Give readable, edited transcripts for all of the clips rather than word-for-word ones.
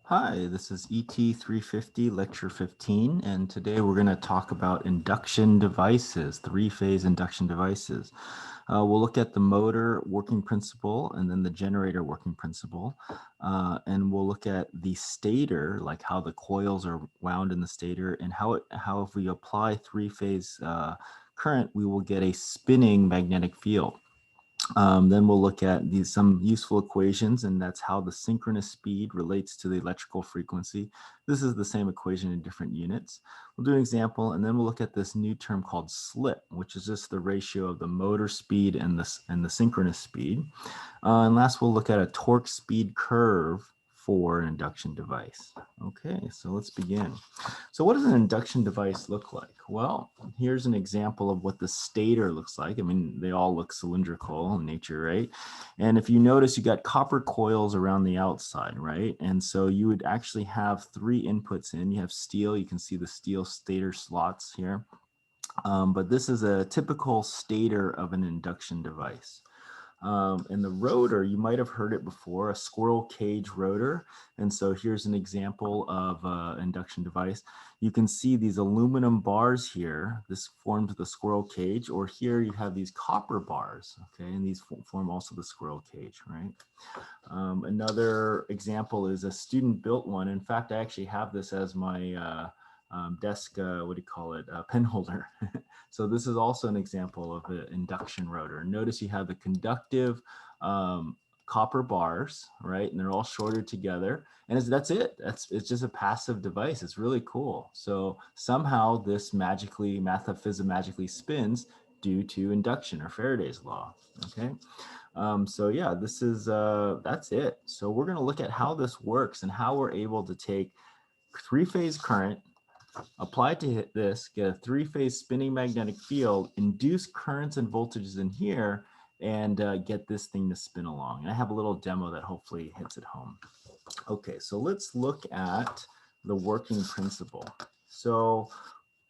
Hi, this is ET350 Lecture 15, and today we're going to talk about induction devices, three-phase induction devices. We'll look at the motor working principle and then the generator working principle, and we'll look at the stator, like how the coils are wound in the stator, and how if we apply three-phase current, we will get a spinning magnetic field. Then we'll look at some useful equations, and that's how the synchronous speed relates to the electrical frequency. This is the same equation in different units. We'll do an example, and then we'll look at this new term called slip, which is just the ratio of the motor speed and the synchronous speed. And last, we'll look at a torque speed curve for an induction device. Okay, so let's begin. So what does an induction device look like? Well, here's an example of what the stator looks like. I mean, they all look cylindrical in nature, right? And if you notice, you got copper coils around the outside, right? And so you would actually have three inputs in. You have steel. You can see the steel stator slots here. But this is a typical stator of an induction device. And the rotor, you might have heard it before, a squirrel cage rotor. And so here's an example of an induction device. You can see these aluminum bars here. This forms the squirrel cage, or here you have these copper bars, okay? And these form also the squirrel cage, right? Another example is a student built one. In fact, I actually have this as my desk, what do you call it, pen holder. So this is also an example of an induction rotor. Notice you have the conductive copper bars, right? And they're all shorted together. And that's it. It's just a passive device. It's really cool. So somehow this mathematically spins due to induction or Faraday's law, okay? So yeah, that's it. So we're gonna look at how this works and how we're able to take three-phase current, apply to this, get a three-phase spinning magnetic field, induce currents and voltages in here, and get this thing to spin along. And I have a little demo that hopefully hits it home. Okay, so let's look at the working principle. So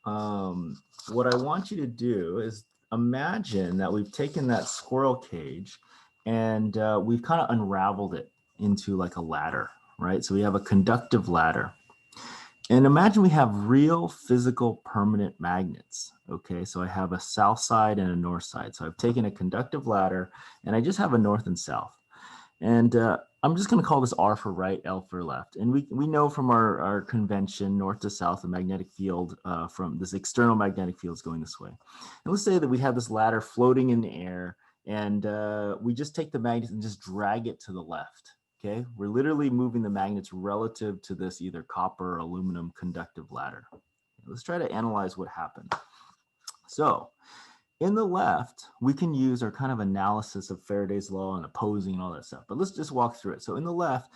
what I want you to do is imagine that we've taken that squirrel cage and we've kind of unraveled it into like a ladder, right? So we have a conductive ladder. And imagine we have real physical permanent magnets. Okay, so I have a south side and a north side. So I've taken a conductive ladder and I just have a north and south. And I'm just going to call this R for right, L for left. And we know from our convention, north to south, the magnetic field from this external magnetic field is going this way. And let's say that we have this ladder floating in the air and we just take the magnets and just drag it to the left. Okay, we're literally moving the magnets relative to this either copper or aluminum conductive ladder. Let's try to analyze what happened. So in the left, we can use our kind of analysis of Faraday's law and opposing and all that stuff, but let's just walk through it. So in the left,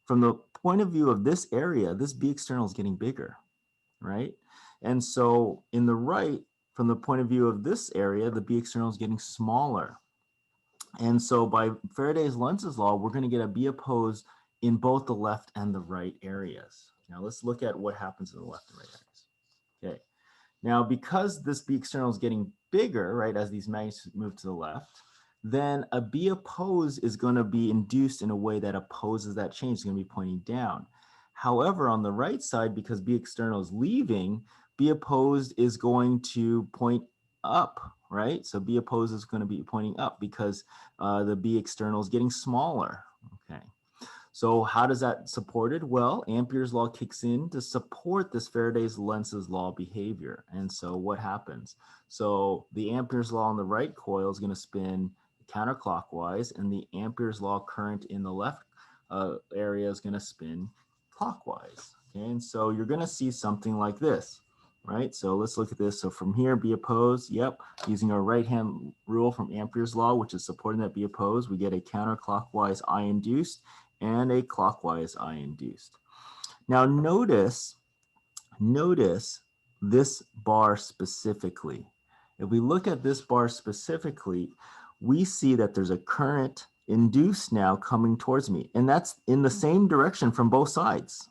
from the point of view of this area, this B external is getting bigger, right? And so in the right, from the point of view of this area, the B external is getting smaller. And so by Faraday's Lenz's law, we're going to get a B opposed in both the left and the right areas. Now let's look at what happens in the left and right areas. Okay. Now, because this B external is getting bigger, right, as these magnets move to the left, then a B opposed is going to be induced in a way that opposes that change. It's going to be pointing down. However, on the right side, because B external is leaving, B opposed is going to point up, right? So B opposed is going to be pointing up because the B external is getting smaller, okay? So how does that support it? Well, Ampere's law kicks in to support this Faraday's Lenz's law behavior. And so what happens? So the Ampere's law on the right coil is going to spin counterclockwise, and the Ampere's law current in the left area is going to spin clockwise. Okay, and so you're going to see something like this, right? So let's look at this. So from here, B opposed, yep, using our right-hand rule from Ampere's law, which is supporting that B opposed, we get a counterclockwise I induced and a clockwise I induced. Now notice this bar specifically. If we look at this bar specifically, we see that there's a current induced now coming towards me, and that's in the same direction from both sides.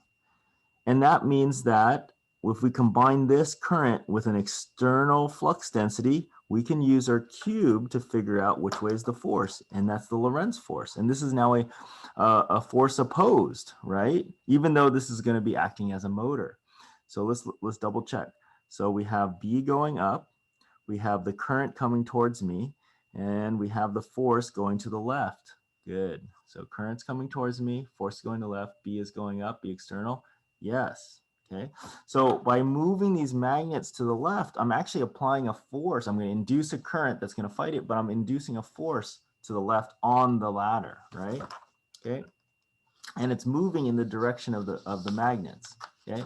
And that means that if we combine this current with an external flux density, we can use our cube to figure out which way is the force, and that's the Lorentz force. And this is now a force opposed, right? Even though this is going to be acting as a motor. So let's double check. So we have B going up, we have the current coming towards me, and we have the force going to the left. Good. So current's coming towards me, force going to the left, B is going up, B external. Yes. Okay. So by moving these magnets to the left, I'm actually applying a force. I'm going to induce a current that's going to fight it, but I'm inducing a force to the left on the ladder, right? Okay. And it's moving in the direction of the magnets. Okay.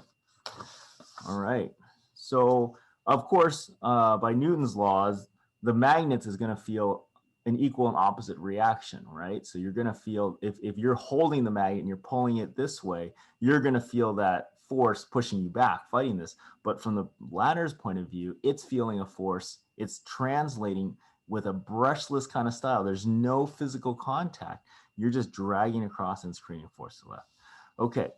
All right. So of course, by Newton's laws, the magnets is going to feel an equal and opposite reaction, right? So you're going to feel, if you're holding the magnet and you're pulling it this way, you're going to feel that force pushing you back, fighting this. But from the ladder's point of view, it's feeling a force. It's translating with a brushless kind of style. There's no physical contact. You're just dragging across and it's creating a force to the left. Okay.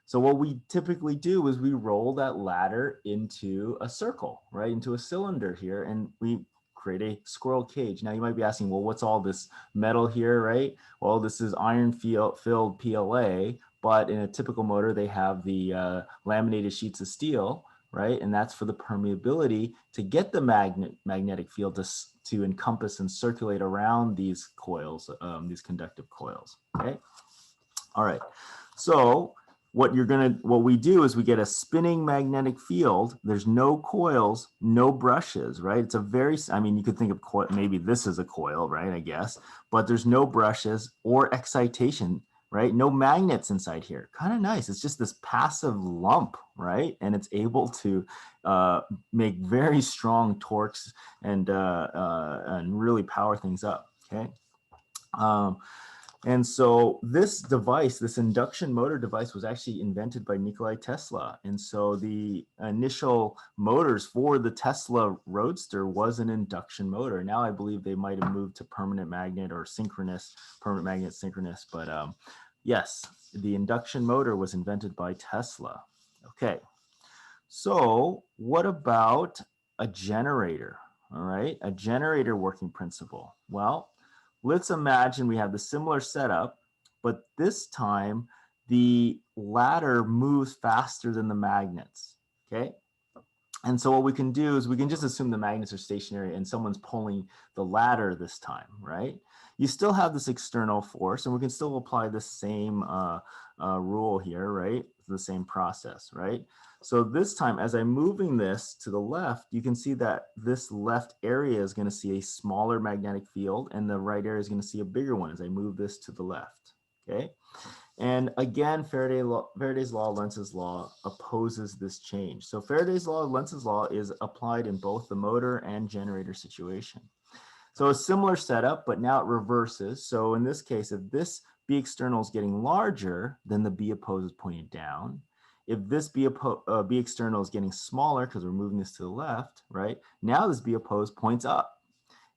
So what we typically do is we roll that ladder into a circle, right? Into a cylinder here, and we create a squirrel cage. Now you might be asking, well, what's all this metal here, right? Well, this is iron-filled PLA, but in a typical motor, they have the laminated sheets of steel, right? And that's for the permeability to get the magnetic field to encompass and circulate around these coils, these conductive coils, okay? All right, so what we do is we get a spinning magnetic field. There's no coils, no brushes, right? It's a very, I mean, you could think of maybe this is a coil, right? I guess, but there's no brushes or excitation, right? No magnets inside here. Kind of nice. It's just this passive lump, right? And it's able to make very strong torques and really power things up. Okay. And so this device, this induction motor device, was actually invented by Nikola Tesla. And so the initial motors for the Tesla Roadster was an induction motor. Now I believe they might have moved to permanent magnet or synchronous, permanent magnet synchronous. But yes, the induction motor was invented by Tesla. Okay, so what about a generator? All right, a generator working principle. Well, let's imagine we have the similar setup, but this time the ladder moves faster than the magnets, okay? And so what we can do is we can just assume the magnets are stationary and someone's pulling the ladder this time, right? You still have this external force and we can still apply the same rule here, right? The same process, right? So this time, as I'm moving this to the left, you can see that this left area is going to see a smaller magnetic field and the right area is going to see a bigger one as I move this to the left, okay? And again, Faraday's law, Lenz's law opposes this change. So Faraday's law, Lenz's law is applied in both the motor and generator situation. So a similar setup, but now it reverses. So in this case, if this B external is getting larger, then the B opposed is pointing down. If this B external is getting smaller because we're moving this to the left, right? Now this B opposed points up.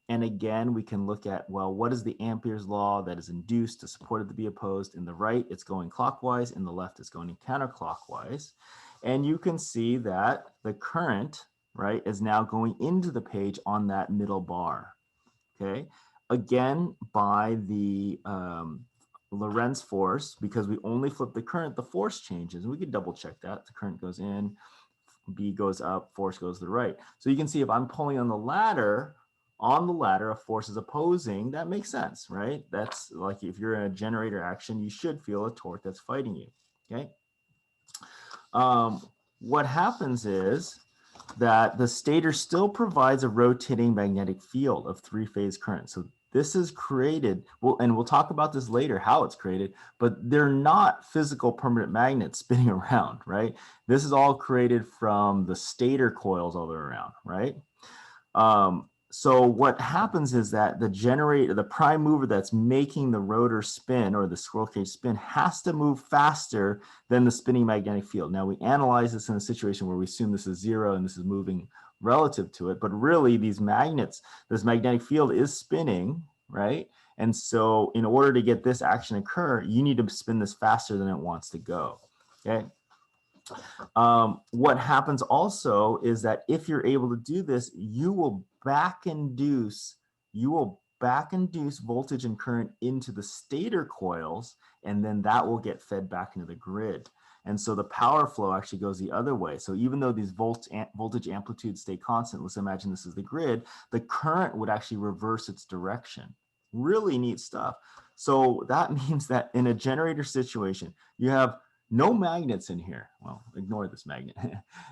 And again, we can look at, well, what is the Ampere's law that is induced to support the B opposed? In the right, it's going clockwise. In the left, it's going counterclockwise. And you can see that the current, right, is now going into the page on that middle bar, okay? Again, by the Lorentz force, because we only flip the current, the force changes. We could double check that. The current goes in, B goes up, force goes to the right. So you can see if I'm pulling on the ladder, a force is opposing. That makes sense, right? That's like if you're in a generator action, you should feel a torque that's fighting you, okay? What happens is that the stator still provides a rotating magnetic field of three-phase current. So this is created, and we'll talk about this later, how it's created, but they're not physical permanent magnets spinning around, right? This is all created from the stator coils all the way around, right? So what happens is that the generator, the prime mover that's making the rotor spin or the squirrel cage spin has to move faster than the spinning magnetic field. Now we analyze this in a situation where we assume this is zero and this is moving relative to it, but really these magnets, this magnetic field is spinning, right? And so in order to get this action occur, you need to spin this faster than it wants to go, okay? What happens also is that if you're able to do this, you will back induce voltage and current into the stator coils, and then that will get fed back into the grid. And so the power flow actually goes the other way. So even though these voltage amplitudes stay constant, let's imagine this is the grid, the current would actually reverse its direction. Really neat stuff. So that means that in a generator situation, you have no magnets in here. Well, ignore this magnet.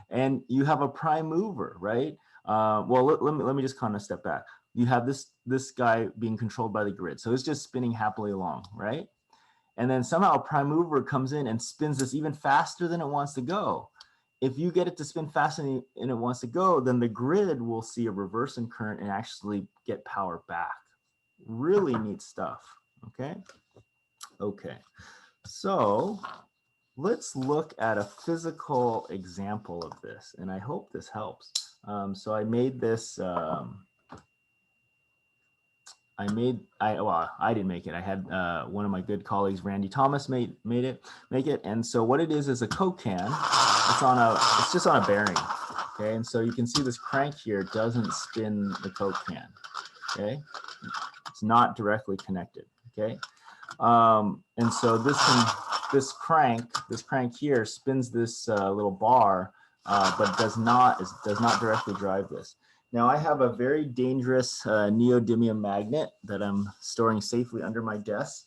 And you have a prime mover, right? Well, let me just kind of step back. You have this guy being controlled by the grid. So it's just spinning happily along, right? And then somehow a prime mover comes in and spins this even faster than it wants to go. If you get it to spin faster than it wants to go, then the grid will see a reverse in current and actually get power back. Really neat stuff, okay? Okay, so let's look at a physical example of this, and I hope this helps. So I made this, I didn't make it. I had one of my good colleagues, Randy Thomas, make it. And so what it is a Coke can. It's just on a bearing. Okay, and so you can see this crank here doesn't spin the Coke can. Okay, it's not directly connected. Okay, and so this crank here spins this little bar, but does not directly drive this. Now I have a very dangerous neodymium magnet that I'm storing safely under my desk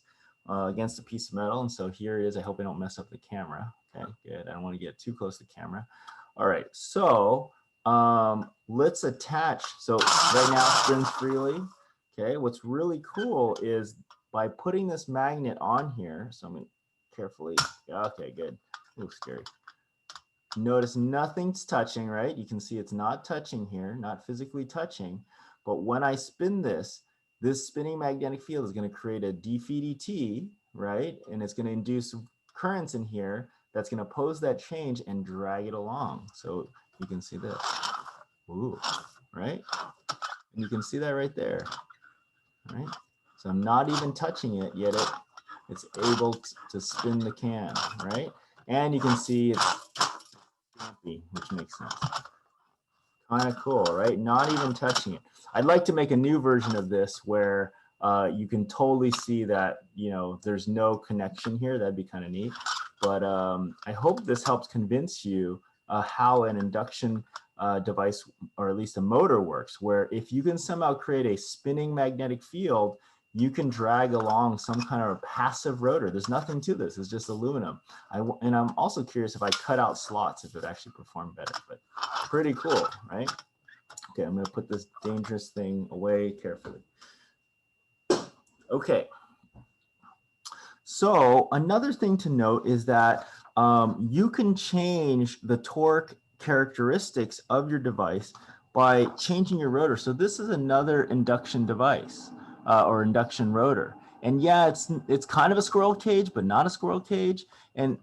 against a piece of metal. And so here it is. I hope I don't mess up the camera. Okay, good. I don't want to get too close to the camera. All right, so let's attach. So right now it spins freely. Okay, what's really cool is by putting this magnet on here, so I'm going to carefully, okay, good. Ooh, scary. Notice nothing's touching, right? You can see it's not touching here, not physically touching. But when I spin this spinning magnetic field is going to create a dpdt, right? And it's going to induce currents in here that's going to oppose that change and drag it along. So you can see this. Ooh, right? And you can see that right there, right? So I'm not even touching it, yet it's able to spin the can, right? And you can see it's stampy, which makes sense. Kind of cool, right? Not even touching it. I'd like to make a new version of this where you can totally see that, there's no connection here. That'd be kind of neat. But I hope this helps convince you how an induction device, or at least a motor, works, where if you can somehow create a spinning magnetic field, you can drag along some kind of a passive rotor. There's nothing to this. It's just aluminum. And I'm also curious if I cut out slots, if it actually performed better, but pretty cool, right? Okay, I'm going to put this dangerous thing away carefully. Okay. So another thing to note is that you can change the torque characteristics of your device by changing your rotor. So this is another induction device or induction rotor. And yeah, it's kind of a squirrel cage, but not a squirrel cage. And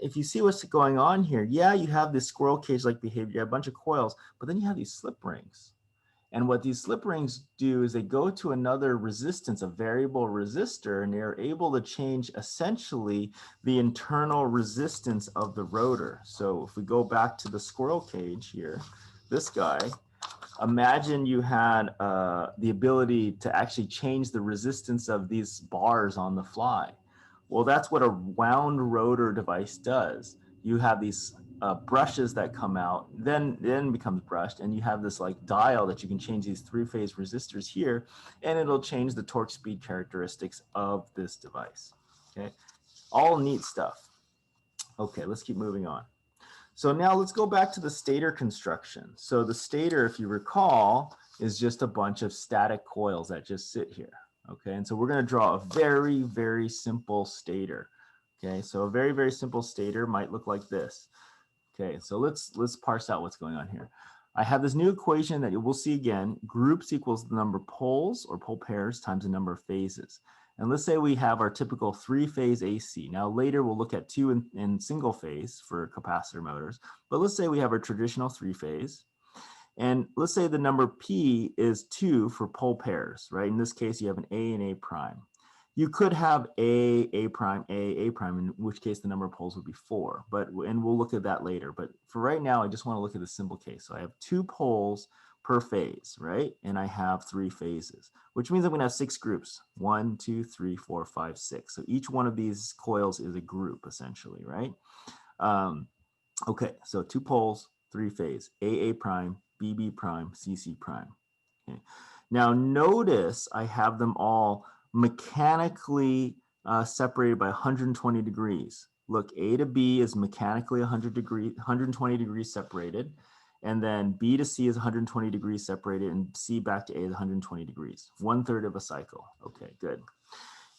if you see what's going on here, yeah, you have this squirrel cage-like behavior, you have a bunch of coils, but then you have these slip rings. And what these slip rings do is they go to another resistance, a variable resistor, and they're able to change essentially the internal resistance of the rotor. So if we go back to the squirrel cage here, this guy, imagine you had the ability to actually change the resistance of these bars on the fly. Well, that's what a wound rotor device does. You have these brushes that come out, then becomes brushed, and you have this like dial that you can change these three-phase resistors here, and it'll change the torque speed characteristics of this device. Okay, all neat stuff. Okay, let's keep moving on. So now let's go back to the stator construction. So the stator, if you recall, is just a bunch of static coils that just sit here. Okay, and so we're going to draw a very, very simple stator. Okay, so a very, very simple stator might look like this. Okay, so let's parse out what's going on here. I have this new equation that we'll see again. Groups equals the number of poles or pole pairs times the number of phases. And let's say we have our typical three-phase AC. Now later we'll look at two in single phase for capacitor motors, but let's say we have our traditional three-phase. And let's say the number P is 2 for pole pairs, right? In this case, you have an A and A prime. You could have A prime, A prime, in which case the number of poles would be 4. And we'll look at that later. But for right now, I just want to look at the simple case. So I have 2 poles per phase, right? And I have 3 phases, which means I'm going to have 6 groups. 1, 2, 3, 4, 5, 6. So each one of these coils is a group, essentially, right? Okay, so 2 poles, 3 phase, AA prime, BB prime, CC prime. Okay. Now notice I have them all mechanically separated by 120 degrees. Look, A to B is mechanically 120 degrees separated, and then B to C is 120 degrees separated, and C back to A is 120 degrees, 1/3 of a cycle. Okay, good.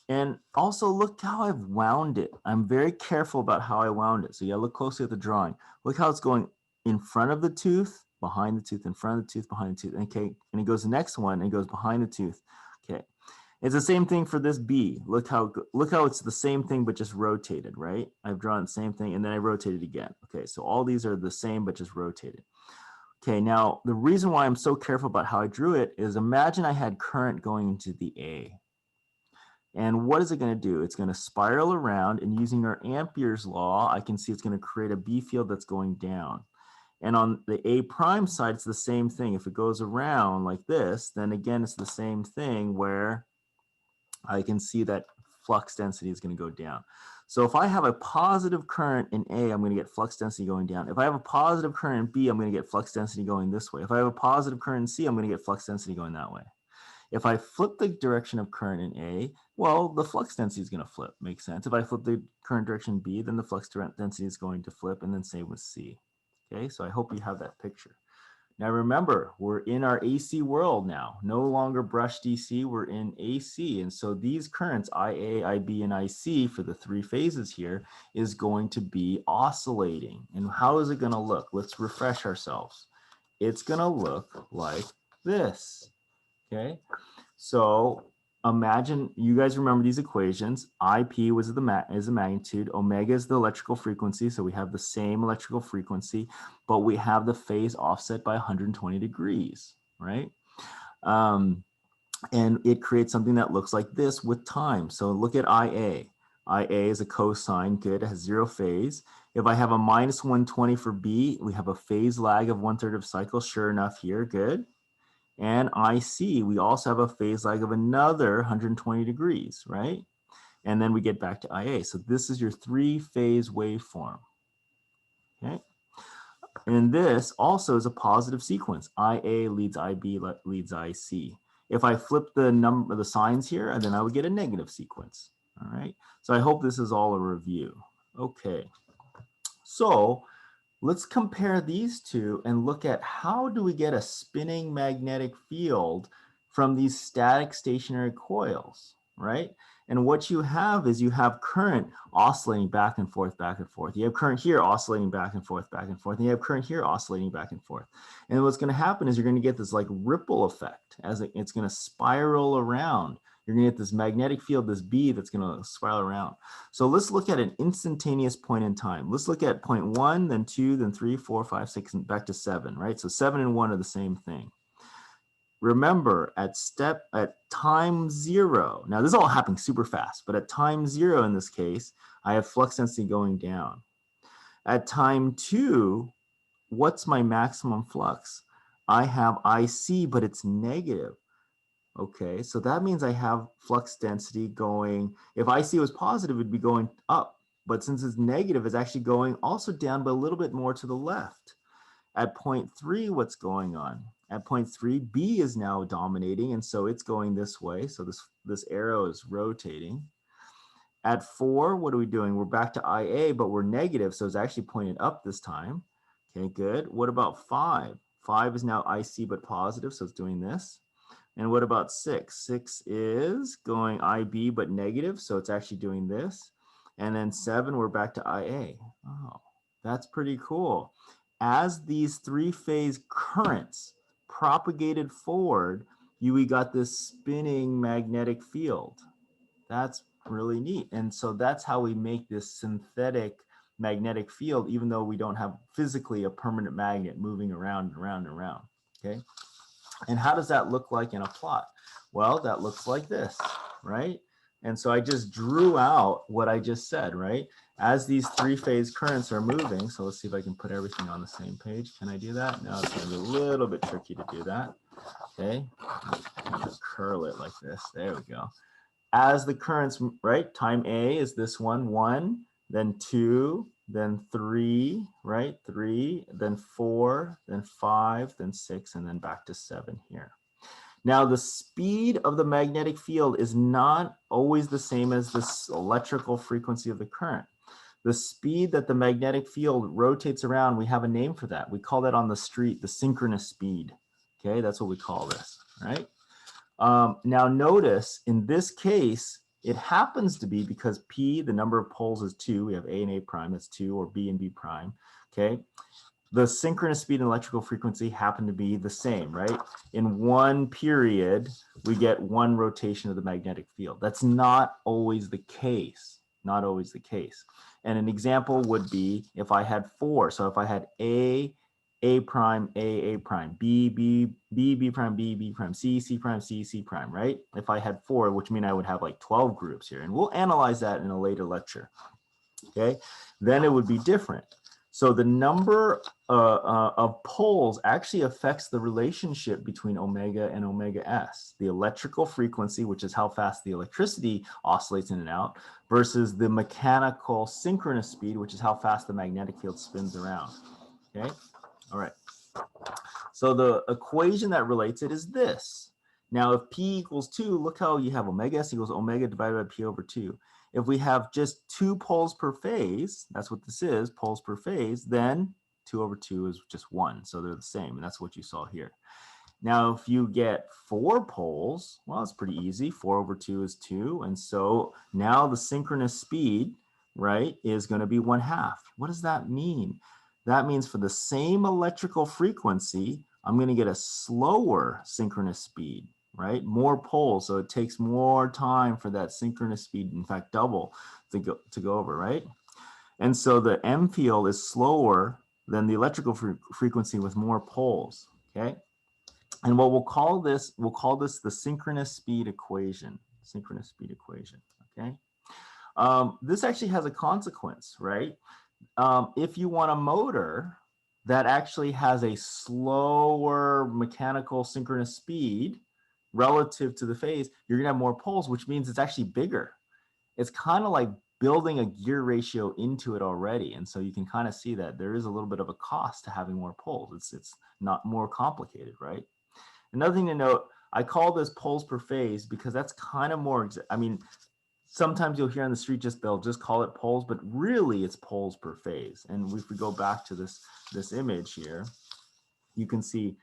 And also look how I've wound it. I'm very careful about how I wound it. So yeah, look closely at the drawing. Look how it's going in front of the tooth, behind the tooth, in front of the tooth, behind the tooth. Okay, and it goes the next one and it goes behind the tooth. Okay, it's the same thing for this B. Look how it's the same thing but just rotated, right? I've drawn the same thing and then I rotated again. Okay, so all these are the same but just rotated. Okay, now the reason why I'm so careful about how I drew it is imagine I had current going into the A. And what is it going to do? It's going to spiral around, and using our Ampere's law, I can see it's going to create a B field that's going down. And on the A prime side, it's the same thing. If it goes around like this, then again, it's the same thing where I can see that flux density is going to go down. So if I have a positive current in A, I'm going to get flux density going down. If I have a positive current in B, I'm going to get flux density going this way. If I have a positive current in C, I'm going to get flux density going that way. If I flip the direction of current in A, well, the flux density is going to flip. Makes sense. If I flip the current direction B, then the flux density is going to flip, and then same with C. Okay, so I hope you have that picture. Now remember, we're in our AC world now. No longer brush DC, we're in AC. And so these currents, IA, IB, and IC for the 3 phases here is going to be oscillating. And how is it going to look? Let's refresh ourselves. It's going to look like this. Okay, so imagine you guys remember these equations. IP was the magnitude, omega is the electrical frequency, so we have the same electrical frequency, but we have the phase offset by 120 degrees, right? And it creates something that looks like this with time. So look at IA. IA is a cosine, good, it has 0 phase. If I have a minus 120 for B, we have a phase lag of 1/3 of cycle, sure enough here, good. And IC, we also have a phase lag of another 120 degrees, right? And then we get back to IA. So this is your 3-phase waveform, okay? And this also is a positive sequence. IA leads IB, leads IC. If I flip the signs here, then I would get a negative sequence, all right? So I hope this is all a review. Okay, so let's compare these two and look at how do we get a spinning magnetic field from these static stationary coils, right? And what you have is you have current oscillating back and forth, back and forth. You have current here oscillating back and forth, back and forth. And you have current here oscillating back and forth. And what's going to happen is you're going to get this like ripple effect as it's going to spiral around. You're going to get this magnetic field, this B that's going to spiral around. So let's look at an instantaneous point in time. Let's look at point 1, then 2, then 3, 4, 5, 6, and back to 7, right? So 7 and 1 are the same thing. Remember, at time 0, now this is all happening super fast, but at time 0 in this case, I have flux density going down. At time 2, what's my maximum flux? I have IC, but it's negative. Okay, so that means I have flux density going, if IC was positive, it'd be going up. But since it's negative, it's actually going also down, but a little bit more to the left. At point 3, what's going on? At point 3, B is now dominating, and so it's going this way. So this arrow is rotating. At 4, what are we doing? We're back to IA, but we're negative, so it's actually pointed up this time. Okay, good. What about 5? 5 is now IC, but positive, so it's doing this. And what about 6? 6 is going IB but negative, so it's actually doing this. And then 7, we're back to IA. Oh, that's pretty cool. As these 3-phase currents propagated forward, we got this spinning magnetic field. That's really neat. And so that's how we make this synthetic magnetic field, even though we don't have physically a permanent magnet moving around and around and around, okay? And how does that look like in a plot? Well, that looks like this, right? And so I just drew out what I just said, right? As these three-phase currents are moving, so let's see if I can put everything on the same page. Can I do that? No, it's going to be a little bit tricky to do that. Okay, curl it like this. There we go. As the currents, right? Time A is this one, then 2, then 3, right? 3, then 4, then 5, then 6, and then back to 7 here. Now, the speed of the magnetic field is not always the same as the electrical frequency of the current. The speed that the magnetic field rotates around, we have a name for that. We call that on the street the synchronous speed. Okay, that's what we call this, right? Now notice in this case, it happens to be because P, the number of poles is 2. We have A and A prime, that's 2, or B and B prime, okay? The synchronous speed and electrical frequency happen to be the same, right? In one period, we get one rotation of the magnetic field. That's not always the case, not always the case. And an example would be if I had 4. So if I had A prime, A prime, B prime, B prime, C prime, C prime, right? If I had 4, which means I would have like 12 groups here. And we'll analyze that in a later lecture, okay? Then it would be different. So the number of poles actually affects the relationship between omega and omega s. The electrical frequency, which is how fast the electricity oscillates in and out, versus the mechanical synchronous speed, which is how fast the magnetic field spins around, okay? All right. So the equation that relates it is this. Now, if P equals 2, look how you have omega s equals omega divided by P over 2. If we have just 2 poles per phase, that's what this is, poles per phase, then 2 over 2 is just 1. So they're the same, and that's what you saw here. Now, if you get 4 poles, well, it's pretty easy. 4 over 2 is 2. And so now the synchronous speed, right, is going to be 1/2. What does that mean? That means for the same electrical frequency, I'm going to get a slower synchronous speed, right? More poles, so it takes more time for that synchronous speed, in fact, double to go over, right? And so the M field is slower than the electrical frequency with more poles, okay? And what we'll call this the synchronous speed equation, okay? This actually has a consequence, right? If you want a motor that actually has a slower mechanical synchronous speed relative to the phase, you're gonna have more poles, which means it's actually bigger. It's kind of like building a gear ratio into it already. And so you can kind of see that there is a little bit of a cost to having more poles. It's not more complicated, right? Another thing to note, I call this poles per phase because that's kind of more, I mean, sometimes you'll hear on the street they'll just call it poles, but really it's poles per phase. And if we go back to this image here, you can see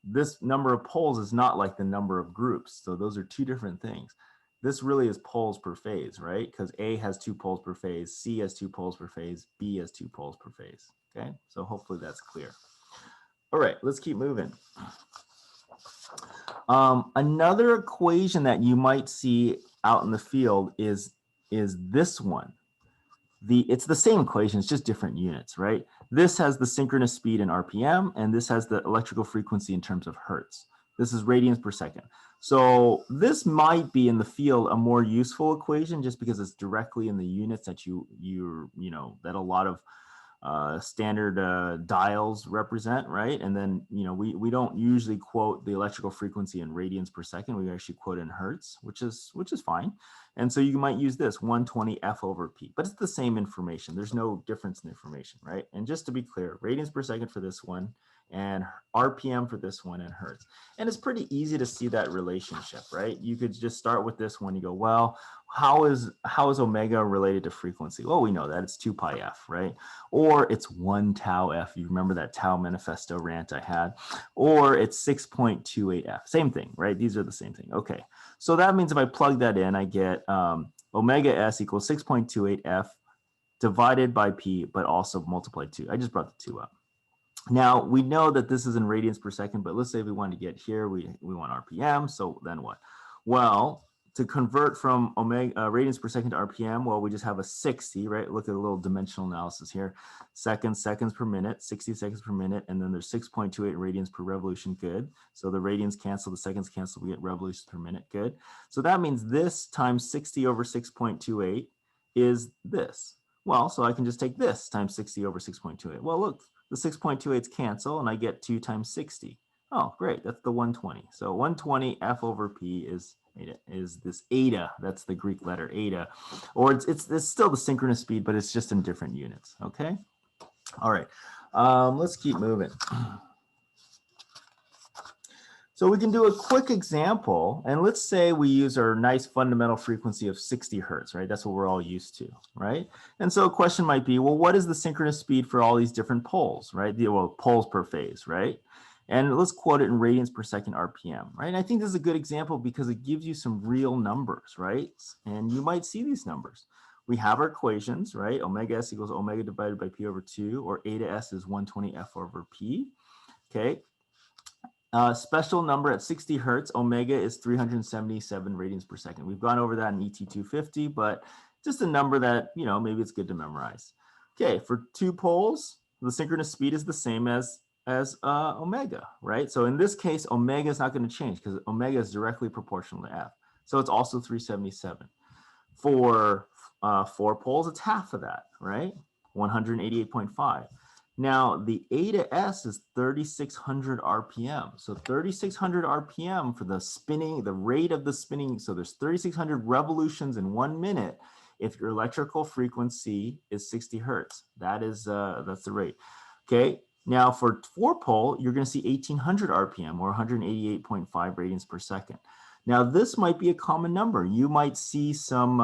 this number of poles is not like the number of groups. So those are two different things. This really is poles per phase, right? Because A has 2 poles per phase, C has 2 poles per phase, B has 2 poles per phase, okay? So hopefully that's clear. All right, let's keep moving. Another equation that you might see out in the field is this one. It's the same equation, it's just different units, right? This has the synchronous speed in RPM, and this has the electrical frequency in terms of hertz. This is radians per second. So this might be in the field a more useful equation just because it's directly in the units that you know that a lot of standard dials represent, right? And then, you know, we don't usually quote the electrical frequency in radians per second. We actually quote in hertz, which is fine. And so you might use this 120 F over P, but it's the same information. There's no difference in information, right? And just to be clear, radians per second for this one and RPM for this one and hertz. And it's pretty easy to see that relationship, right? You could just start with this one. You go, well, how is omega related to frequency? Well, we know that it's 2 pi F, right? Or it's 1 tau F. You remember that tau manifesto rant I had? Or it's 6.28 F. Same thing, right? These are the same thing. Okay, so that means if I plug that in, I get omega S equals 6.28 F divided by P, but also multiplied 2. I just brought the 2 up. Now, we know that this is in radians per second, but let's say we want to get here, we want RPM, so then what? Well, to convert from radians per second to RPM, well, we just have a 60, right? Look at a little dimensional analysis here. Seconds per minute, 60 seconds per minute, and then there's 6.28 radians per revolution, good. So the radians cancel, the seconds cancel, we get revolutions per minute, good. So that means this times 60 over 6.28 is this. Well, so I can just take this times 60 over 6.28. Well, look, the 6.28s cancel, and I get 2 times 60. Oh, great, that's the 120. So 120 F over P is this eta. That's the Greek letter eta, or it's still the synchronous speed, but it's just in different units. Okay. All right. Let's keep moving. So we can do a quick example, and let's say we use our nice fundamental frequency of 60 hertz, right? That's what we're all used to, right? And so a question might be, well, what is the synchronous speed for all these different poles, right? Well, poles per phase, right? And let's quote it in radians per second RPM, right? And I think this is a good example because it gives you some real numbers, right? And you might see these numbers. We have our equations, right? Omega S equals omega divided by P over 2, or eta S is 120 F over P, okay? Special number at 60 hertz, omega is 377 radians per second. We've gone over that in ET 250, but just a number that, you know, maybe it's good to memorize. Okay, for two poles, the synchronous speed is the same as omega, right? So in this case, omega is not going to change because omega is directly proportional to F. So it's also 377. For 4 poles, it's half of that, right? 188.5. Now, the eta S is 3,600 RPM. So 3,600 RPM for the spinning, the rate of the spinning. So there's 3,600 revolutions in 1 minute if your electrical frequency is 60 hertz. That's the rate. Okay. Now, for 4 pole, you're going to see 1,800 RPM, or 188.5 radians per second. Now, this might be a common number. You might see some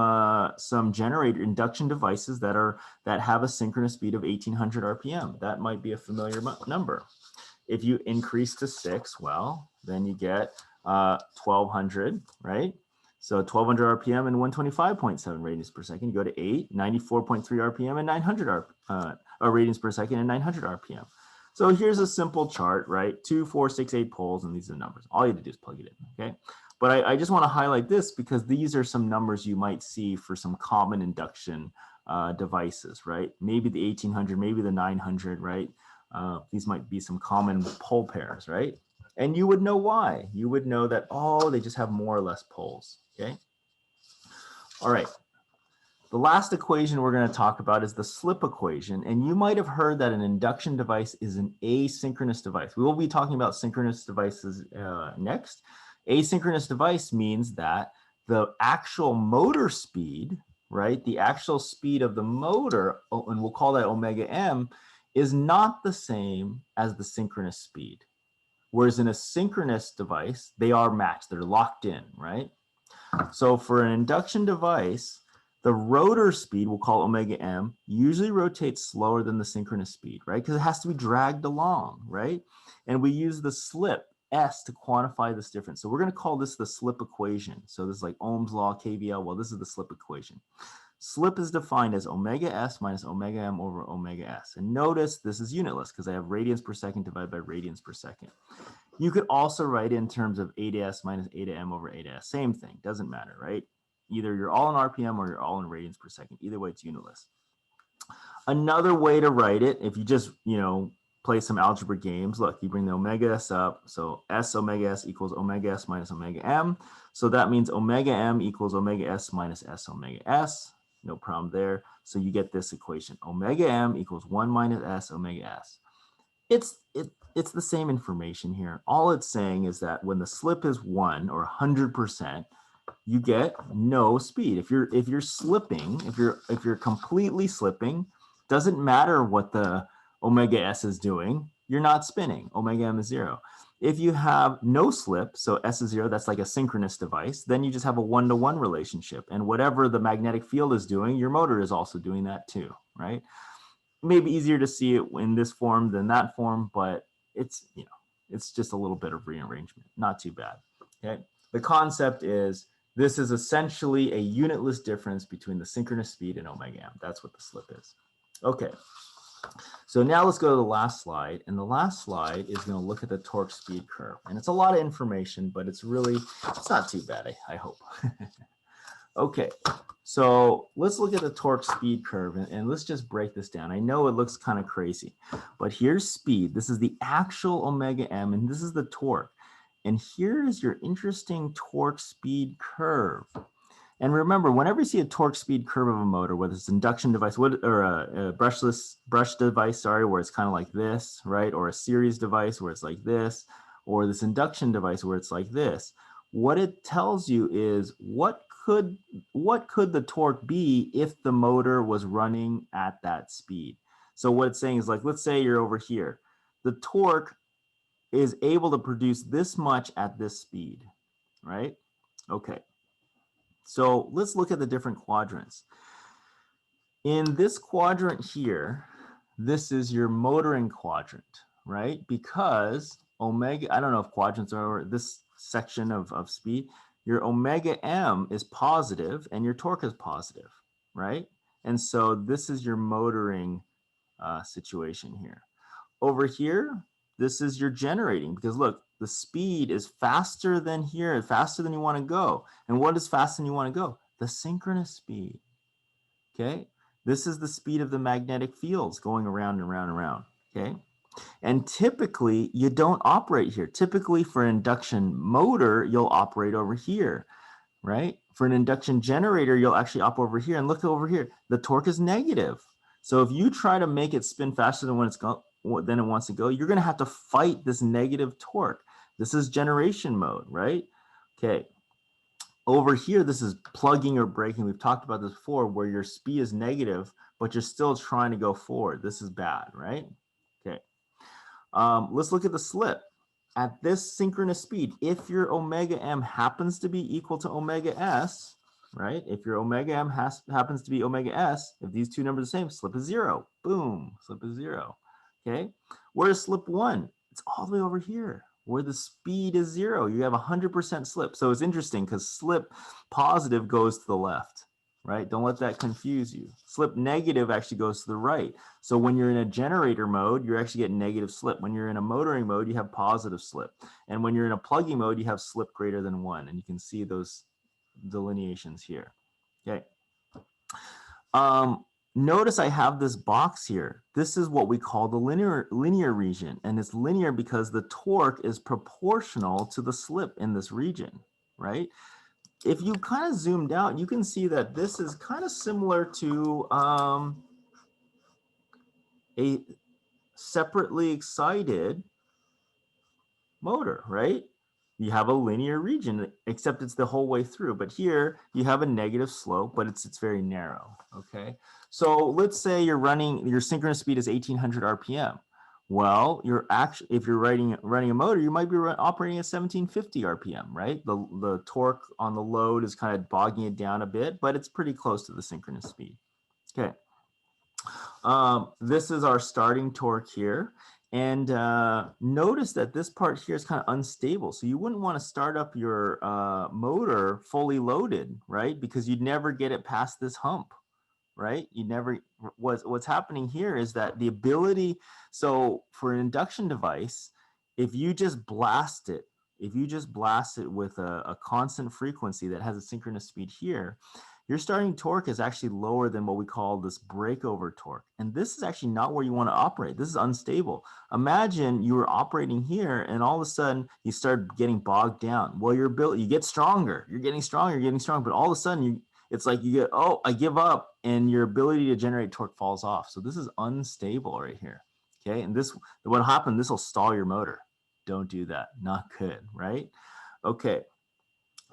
generator induction devices that have a synchronous speed of 1,800 RPM. That might be a familiar number. If you increase to 6, well, then you get 1,200, right? So 1,200 RPM and 125.7 radians per second. You go to 8, 94.3 RPM and 900 radians per second and 900 RPM. So here's a simple chart, right? 2, 4, 6, 8 poles, and these are the numbers. All you have to do is plug it in, okay? But I just want to highlight this because these are some numbers you might see for some common induction devices, right? Maybe the 1,800, maybe the 900, right? These might be some common pole pairs, right? And you would know why. You would know that, oh, they just have more or less poles, okay? All right. The last equation we're going to talk about is the slip equation. And you might have heard that an induction device is an asynchronous device. We will be talking about synchronous devices next. Asynchronous device means that the actual motor speed, right, the actual speed of the motor, and we'll call that omega m, is not the same as the synchronous speed. Whereas in a synchronous device, they are matched, they're locked in, right? So for an induction device, the rotor speed, we'll call omega m, usually rotates slower than the synchronous speed, right? Because it has to be dragged along, right? And we use the slip, S, to quantify this difference. So we're going to call this the slip equation. So this is like Ohm's law, KVL. Well, this is the slip equation. Slip is defined as omega S minus omega m over omega S. And notice this is unitless because I have radians per second divided by radians per second. You could also write in terms of eta S minus eta m over eta S. Same thing, doesn't matter, right? Either you're all in RPM or you're all in radians per second. Either way, it's unitless. Another way to write it, if you just, play some algebra games, look, you bring the omega S up. So S omega S equals omega S minus omega m. So that means omega m equals omega S minus S omega S. No problem there. So you get this equation. Omega m equals 1 minus S omega S. It's the same information here. All it's saying is that when the slip is 1 or 100%, you get no speed. If you're slipping, if you're completely slipping, doesn't matter what the omega S is doing, you're not spinning. Omega m is 0. If you have no slip, so S is 0, that's like a synchronous device, then you just have a 1-to-1 relationship. And whatever the magnetic field is doing, your motor is also doing that too, right? Maybe easier to see it in this form than that form, but it's just a little bit of rearrangement. Not too bad, okay? The concept is this is essentially a unitless difference between the synchronous speed and omega m. That's what the slip is. Okay. So now let's go to the last slide. And the last slide is going to look at the torque speed curve. And it's a lot of information, but it's not too bad, I hope. Okay, so let's look at the torque speed curve and let's just break this down. I know it looks kind of crazy, but here's speed. This is the actual omega m, and this is the torque. And here is your interesting torque speed curve. And remember, whenever you see a torque speed curve of a motor, whether it's induction device or a brush device, sorry, where it's kind of like this, right? Or a series device where it's like this, or this induction device where it's like this, what it tells you is what could the torque be if the motor was running at that speed? So what it's saying is, like, let's say you're over here. The torque is able to produce this much at this speed, right? Okay. So let's look at the different quadrants. In this quadrant here, this is your motoring quadrant, right? Because omega, I don't know if quadrants are this section of speed, your omega m is positive and your torque is positive, right? And so this is your motoring situation here. Over here, this is your generating, because look, the speed is faster than here, faster than you want to go. And what is faster than you want to go? The synchronous speed. Okay, this is the speed of the magnetic fields going around and around and around. Okay, and typically you don't operate here. Typically for an induction motor, you'll operate over here, right? For an induction generator, you'll actually operate over here, and look over here, the torque is negative. So if you try to make it spin faster than when it wants to go, you're going to have to fight this negative torque. This is generation mode, right? Okay. Over here, this is plugging or braking. We've talked about this before, where your speed is negative, but you're still trying to go forward. This is bad, right? Okay. Let's look at the slip. At this synchronous speed, if your omega m happens to be equal to omega s, right? If your omega m happens to be omega s, if these two numbers are the same, slip is 0. Boom, slip is 0. Okay. Where's slip 1? It's all the way over here, where the speed is 0. You have 100% slip. So it's interesting because slip positive goes to the left, right? Don't let that confuse you. Slip negative actually goes to the right. So when you're in a generator mode, you're actually getting negative slip. When you're in a motoring mode, you have positive slip. And when you're in a plugging mode, you have slip greater than 1. And you can see those delineations here. Okay. Notice I have this box here. This is what we call the linear region. And it's linear because the torque is proportional to the slip in this region, right? If you kind of zoomed out, you can see that this is kind of similar to a separately excited motor, right? You have a linear region, except it's the whole way through. But here you have a negative slope, but it's very narrow, okay? So let's say you're running, your synchronous speed is 1800 RPM. Well, if you're running a motor, you might be operating at 1750 RPM, right? The torque on the load is kind of bogging it down a bit, but it's pretty close to the synchronous speed. Okay. This is our starting torque here. And notice that this part here is kind of unstable. So you wouldn't want to start up your motor fully loaded, right? Because you'd never get it past this hump, right? You never, what's happening here is that the ability, so for an induction device, if you just blast it with a constant frequency that has a synchronous speed here, your starting torque is actually lower than what we call this breakover torque. And this is actually not where you want to operate. This is unstable. Imagine you were operating here and all of a sudden you start getting bogged down. Well, you get stronger, you're getting stronger, but all of a sudden it's like you get, oh, I give up, and your ability to generate torque falls off. So this is unstable right here. Okay, and what happened, this will stall your motor. Don't do that, not good, right? Okay.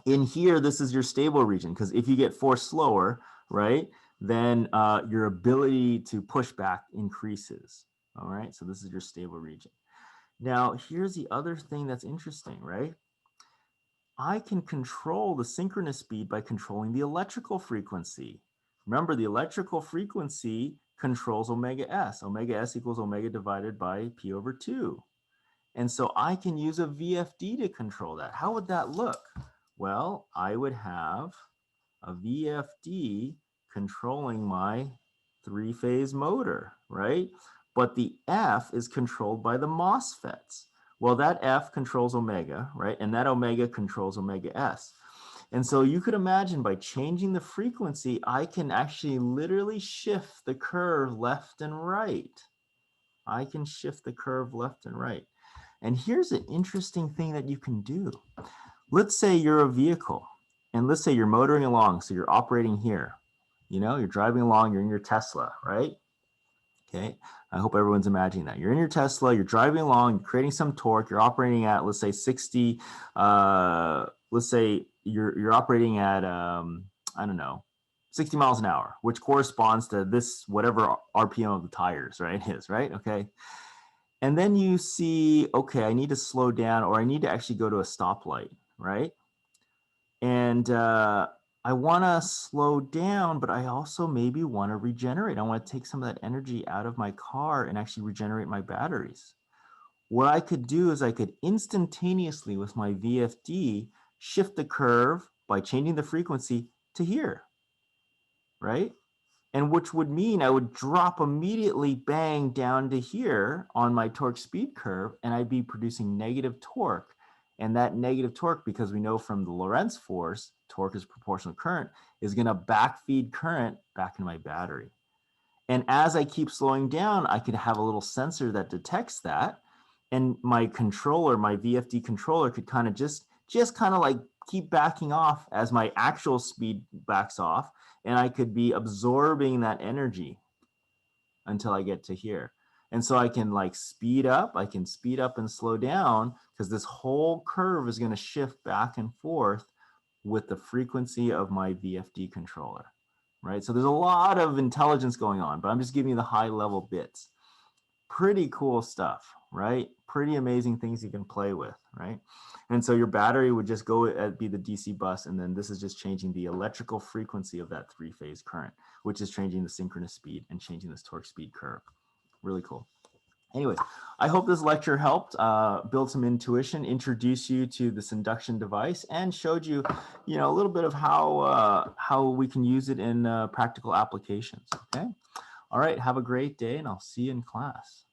In here, this is your stable region, because if you get forced slower, right, then your ability to push back increases. All right, so this is your stable region. Now, here's the other thing that's interesting, right? I can control the synchronous speed by controlling the electrical frequency. Remember, the electrical frequency controls omega s. Omega s equals omega divided by p over 2. And so I can use a VFD to control that. How would that look? Well, I would have a VFD controlling my three-phase motor, right? but the F is controlled by the MOSFETs. Well, that F controls omega, right? And that omega controls omega S. And so you could imagine by changing the frequency, I can actually literally shift the curve left and right. I can shift the curve left and right. And here's an interesting thing that you can do. Let's say you're a vehicle, and let's say you're motoring along, so you're operating here. You know, you're driving along, you're in your Tesla, right? Okay, I hope everyone's imagining that. You're in your Tesla, you're driving along, you're creating some torque, you're operating at, let's say 60, let's say you're operating at, I don't know, 60 miles an hour, which corresponds to this, whatever RPM of the tires, right, is, right? Okay. And then you see, okay, I need to slow down, or I need to actually go to a stoplight, right? And I want to slow down, but I also maybe want to regenerate. I want to take some of that energy out of my car and actually regenerate my batteries. What I could do is I could instantaneously, with my VFD, shift the curve by changing the frequency to here, right? And which would mean I would drop immediately, bang, down to here on my torque speed curve, and I'd be producing negative torque. And that negative torque, because we know from the Lorentz force, torque is proportional current, is going to backfeed current back into my battery. And as I keep slowing down, I could have a little sensor that detects that. And my controller, my VFD controller, could kind of just kind of like keep backing off as my actual speed backs off. And I could be absorbing that energy until I get to here. And so I can like speed up, I can speed up and slow down, because this whole curve is going to shift back and forth with the frequency of my VFD controller, right? So there's a lot of intelligence going on, but I'm just giving you the high level bits. Pretty cool stuff, right? Pretty amazing things you can play with, right? And so your battery would just go be the DC bus, and then this is just changing the electrical frequency of that three-phase current, which is changing the synchronous speed and changing this torque speed curve. Really cool. Anyway, I hope this lecture helped build some intuition, introduce you to this induction device, and showed you, a little bit of how we can use it in practical applications. Okay. All right. Have a great day, and I'll see you in class.